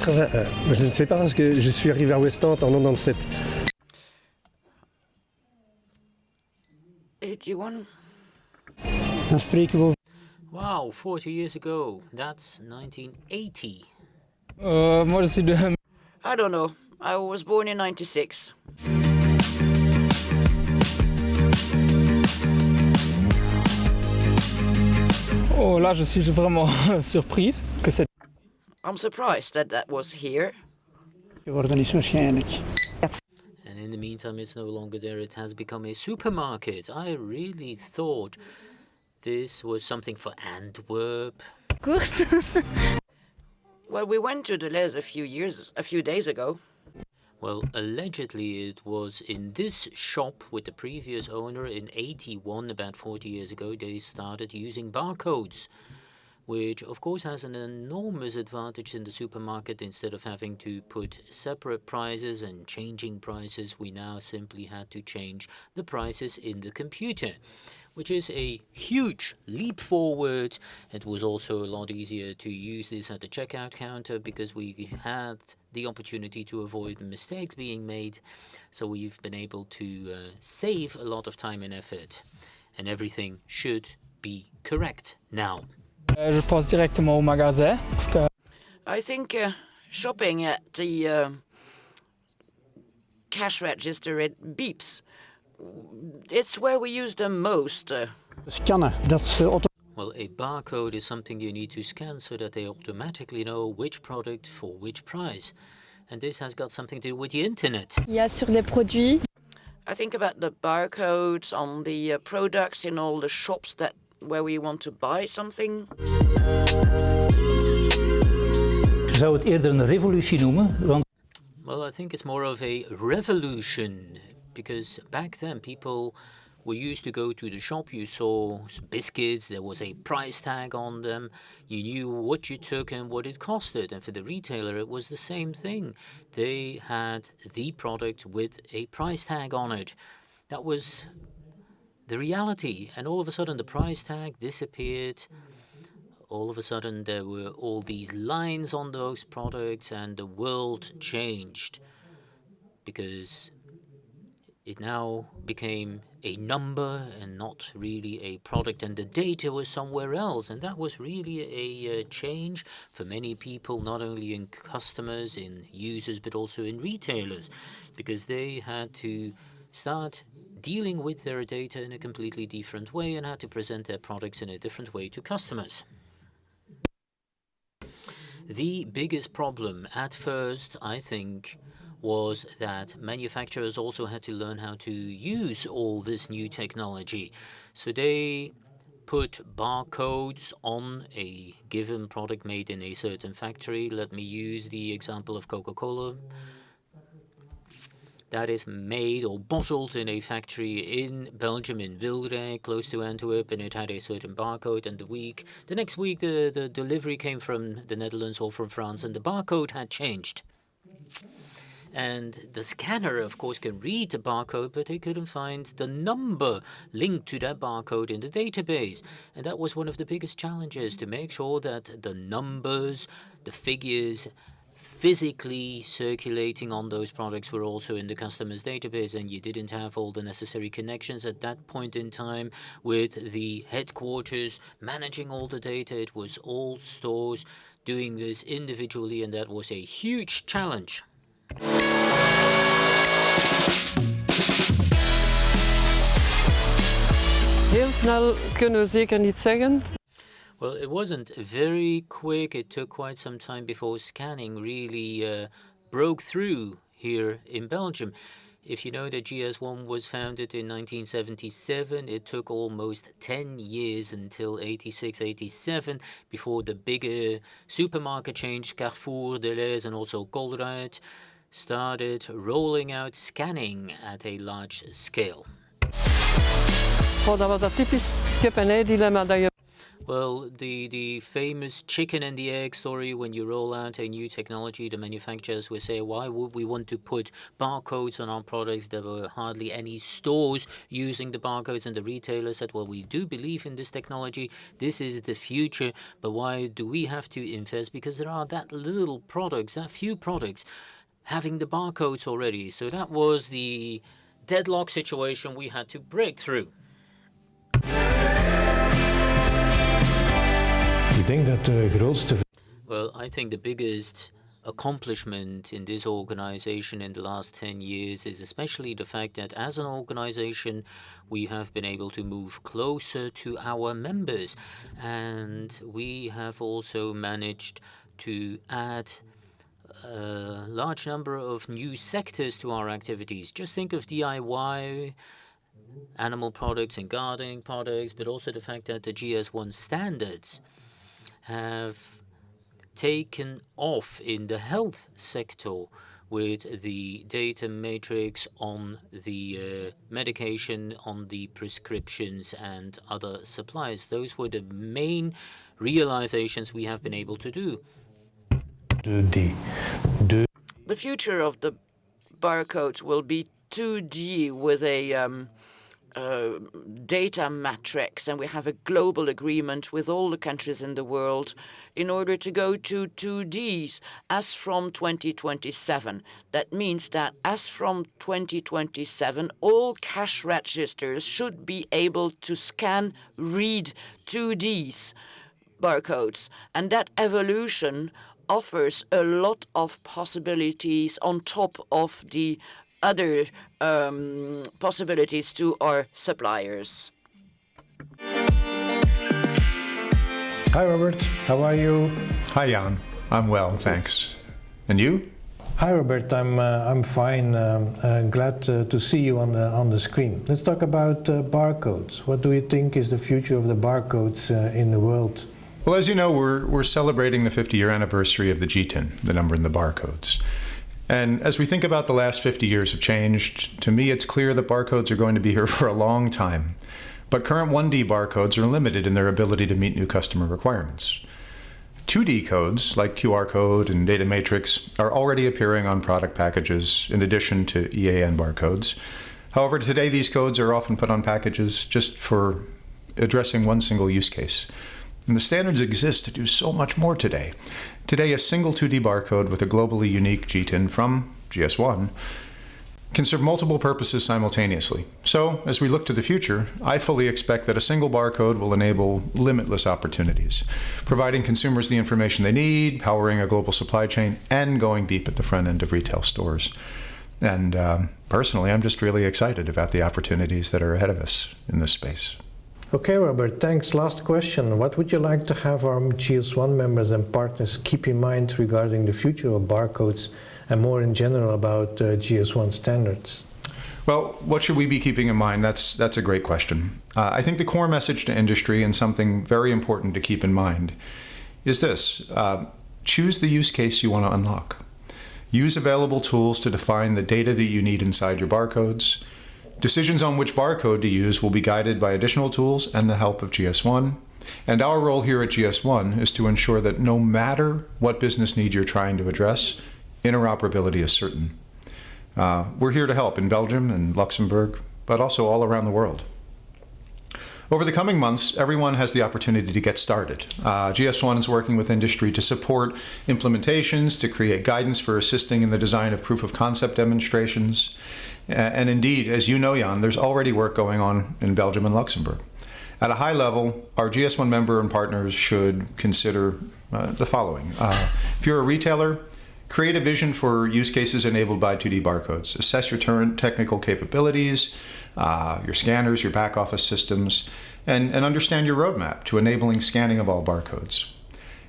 81. Je ne sais pas parce que je suis arrivé à Westend en 97. 81. Dan spreken we over... Wow, 40 years ago. That's 1980. Moi je suis de... I don't know. I was born in 96. Oh là je suis vraiment surprise que c'est... I'm surprised that that was here. Geworden is waarschijnlijk. And in the meantime, it's no longer there. It has become a supermarket. I really thought this was something for Antwerp. Course. Well, we went to Deleuze a few days ago. Well, allegedly it was in this shop with the previous owner in 81, about 40 years ago, they started using barcodes, which of course has an enormous advantage in the supermarket. Instead of having to put separate prices and changing prices, we now simply had to change the prices in the computer, which is a huge leap forward. It was also a lot easier to use this at the checkout counter because we had the opportunity to avoid mistakes being made. So we've been able to save a lot of time and effort, and everything should be correct now. Je passe directement au magasin parce que... I think shopping at the cash register, it beeps. It's where we use them most. Scannen, dat is... Well, a barcode is something you need to scan so that they automatically know which product for which price. And this has got something to do with the internet. Il y a sur les produits. I think about the barcodes on the products in all the shops where we want to buy something. Ik zou het eerder een revolutie noemen, want... Well, I think it's more of a revolution, because back then people were used to go to the shop, you saw biscuits, there was a price tag on them, you knew what you took and what it costed, and for the retailer it was the same thing. They had the product with a price tag on it. That was the reality, and all of a sudden the price tag disappeared. All of a sudden there were all these lines on those products, and the world changed because it now became a number and not really a product, and the data was somewhere else. And that was really a change for many people, not only in customers, in users, but also in retailers, because they had to start dealing with their data in a completely different way and had to present their products in a different way to customers. The biggest problem at first, I think, was that manufacturers also had to learn how to use all this new technology. So they put barcodes on a given product made in a certain factory. Let me use the example of Coca-Cola. That is made or bottled in a factory in Belgium, in Wilrijk, close to Antwerp, and it had a certain barcode. And the next week, the delivery came from the Netherlands or from France, and the barcode had changed. And the scanner, of course, can read the barcode, but they couldn't find the number linked to that barcode in the database. And that was one of the biggest challenges, to make sure that the numbers, the figures, physically circulating on those products were also in the customer's database, and you didn't have all the necessary connections at that point in time with the headquarters managing all the data. It was all stores doing this individually, and that was a huge challenge. Heel snel kunnen we zeker niet zeggen. Well, it wasn't very quick. It took quite some time before scanning really broke through here in Belgium. If you know that GS1 was founded in 1977, it took almost 10 years until 86, 87 before the bigger supermarket chains, Carrefour, Deleuze, and also Colruyt, started rolling out scanning at a large scale. Oh, dat was dat typisch kip-en-ei dilemma dat je... Well, the famous chicken and the egg story, when you roll out a new technology, the manufacturers will say, why would we want to put barcodes on our products? There were hardly any stores using the barcodes, and the retailers said, well, we do believe in this technology. This is the future, but why do we have to invest? Because there are that little products, that few products having the barcodes already. So that was the deadlock situation we had to break through. Well, I think the biggest accomplishment in this organization in the last 10 years is especially the fact that as an organization, we have been able to move closer to our members. And we have also managed to add a large number of new sectors to our activities. Just think of DIY, animal products and gardening products, but also the fact that the GS1 standards have taken off in the health sector with the data matrix on the medication, on the prescriptions and other supplies. Those were the main realizations we have been able to do. The future of the barcodes will be 2D with a data matrix, and we have a global agreement with all the countries in the world in order to go to 2Ds as from 2027. That means that as from 2027, all cash registers should be able to scan, read 2Ds barcodes, and that evolution offers a lot of possibilities on top of the other possibilities to our suppliers. Hi, Robert. How are you? Hi, Jan. I'm well, thanks. And you? Hi, Robert. I'm fine. Glad to see you on the screen. Let's talk about barcodes. What do you think is the future of the barcodes in the world? Well, as you know, we're celebrating the 50-year anniversary of the GTIN, the number in the barcodes. And as we think about the last 50 years have changed, to me it's clear that barcodes are going to be here for a long time. But current 1D barcodes are limited in their ability to meet new customer requirements. 2D codes, like QR code and data matrix, are already appearing on product packages in addition to EAN barcodes. However, today these codes are often put on packages just for addressing one single use case. And the standards exist to do so much more today. Today, a single 2D barcode with a globally unique GTIN from GS1 can serve multiple purposes simultaneously. So, as we look to the future, I fully expect that a single barcode will enable limitless opportunities, providing consumers the information they need, powering a global supply chain, and going deep at the front end of retail stores. And personally, I'm just really excited about the opportunities that are ahead of us in this space. Okay, Robert, thanks. Last question. What would you like to have our GS1 members and partners keep in mind regarding the future of barcodes and more in general about GS1 standards? Well, what should we be keeping in mind? That's a great question. I think the core message to industry, and something very important to keep in mind, is this. Choose the use case you want to unlock. Use available tools to define the data that you need inside your barcodes. Decisions on which barcode to use will be guided by additional tools and the help of GS1. And our role here at GS1 is to ensure that no matter what business need you're trying to address, interoperability is certain. We're here to help in Belgium and Luxembourg, but also all around the world. Over the coming months, everyone has the opportunity to get started. GS1 is working with industry to support implementations, to create guidance for assisting in the design of proof of concept demonstrations. And indeed, as you know, Jan, there's already work going on in Belgium and Luxembourg. At a high level, our GS1 member and partners should consider the following. If you're a retailer, create a vision for use cases enabled by 2D barcodes. Assess your current technical capabilities, your scanners, your back office systems, and understand your roadmap to enabling scanning of all barcodes.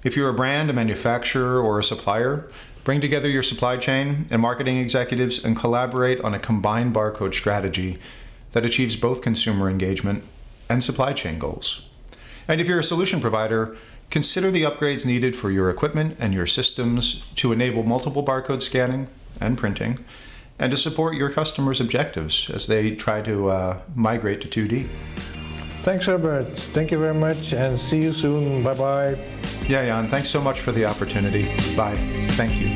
If you're a brand, a manufacturer, or a supplier, bring together your supply chain and marketing executives and collaborate on a combined barcode strategy that achieves both consumer engagement and supply chain goals. And if you're a solution provider, consider the upgrades needed for your equipment and your systems to enable multiple barcode scanning and printing, and to support your customers' objectives as they try to migrate to 2D. Thanks, Robert. Thank you very much, and see you soon. Bye-bye. Yeah, Jan, thanks so much for the opportunity. Bye. Thank you.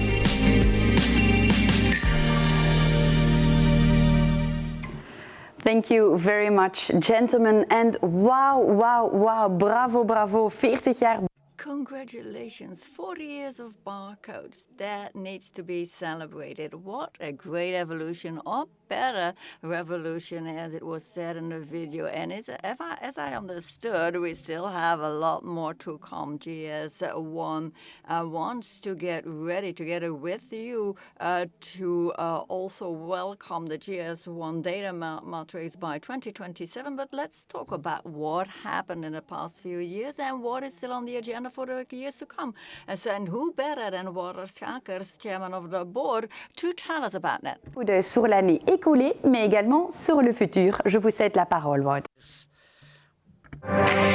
Thank you very much, gentlemen. And wow, bravo, 40 jaar. Congratulations, 40 years of barcodes. That needs to be celebrated. What a great evolution, or better revolution, as it was said in the video. And as I understood, we still have a lot more to come. GS1 wants to get ready together with you to also welcome the GS1 data matrix by 2027. But let's talk about what happened in the past few years and what is still on the agenda for the years to come. And who better than Walter Schakers, chairman of the board, to tell us about that? Sur l'année écoulée, mais également sur le futur. Je vous cède la parole, Walter.